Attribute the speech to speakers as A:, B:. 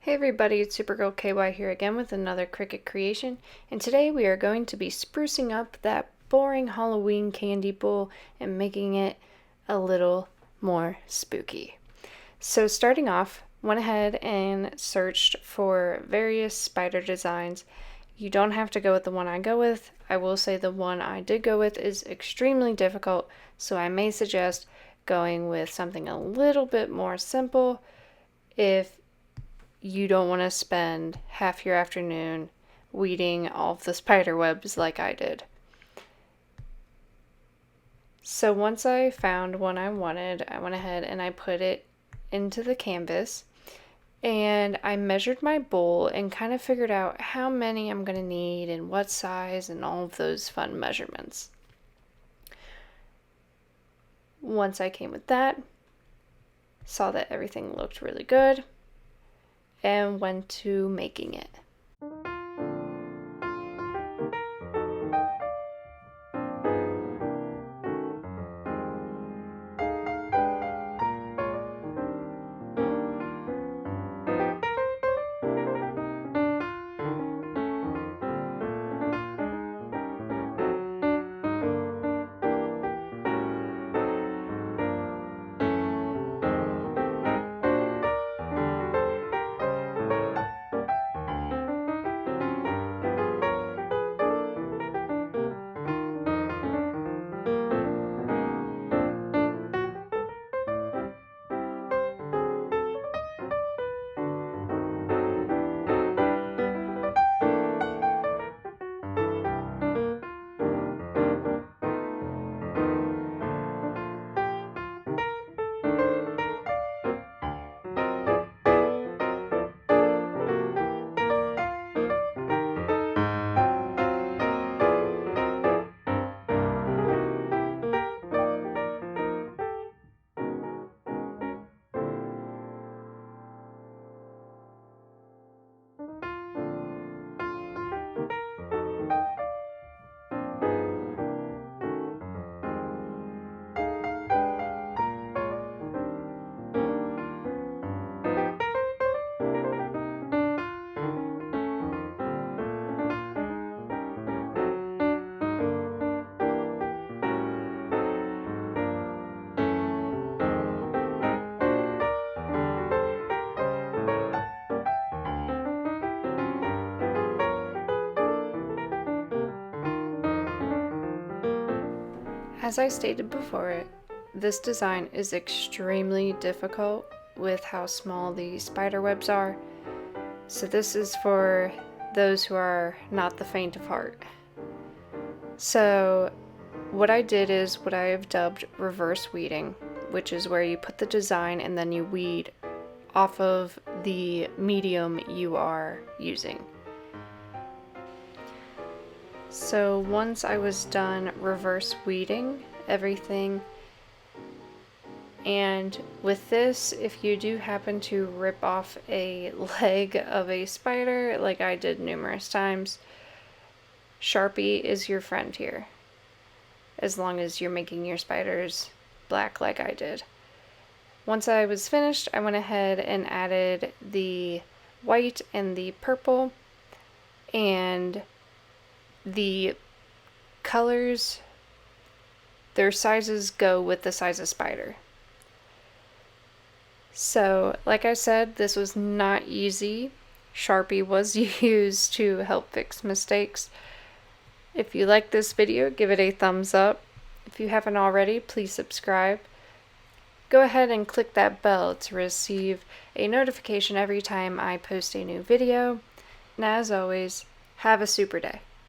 A: Hey everybody, it's Supergirl KY here again with another Cricut creation, and today we are going to be sprucing up that boring Halloween candy bowl and making it a little more spooky. So starting off, went ahead and searched for various spider designs. You don't have to go with the one I go with. I will say the one I did go with is extremely difficult, so I may suggest going with something a little bit more simple if you don't want to spend half your afternoon weeding all of the spider webs like I did. So once I found one I wanted, I went ahead and I put it into the canvas and I measured my bowl and kind of figured out how many I'm going to need and what size and all of those fun measurements. Once I came with that, saw that everything looked really good, and went to making it. As I stated before, this design is extremely difficult with how small the spider webs are, so this is for those who are not the faint of heart. So what I did is what I have dubbed reverse weeding, which is where you put the design and then you weed off of the medium you are using. So once I was done reverse weeding everything, and with this, if you do happen to rip off a leg of a spider, like I did numerous times, Sharpie is your friend here, as long as you're making your spiders black like I did. Once I was finished, I went ahead and added the white and the purple, and the colors, their sizes go with the size of spider. So, like I said, this was not easy. Sharpie was used to help fix mistakes. If you like this video, give it a thumbs up. If you haven't already, please subscribe. Go ahead and click that bell to receive a notification every time I post a new video. And as always, have a super day.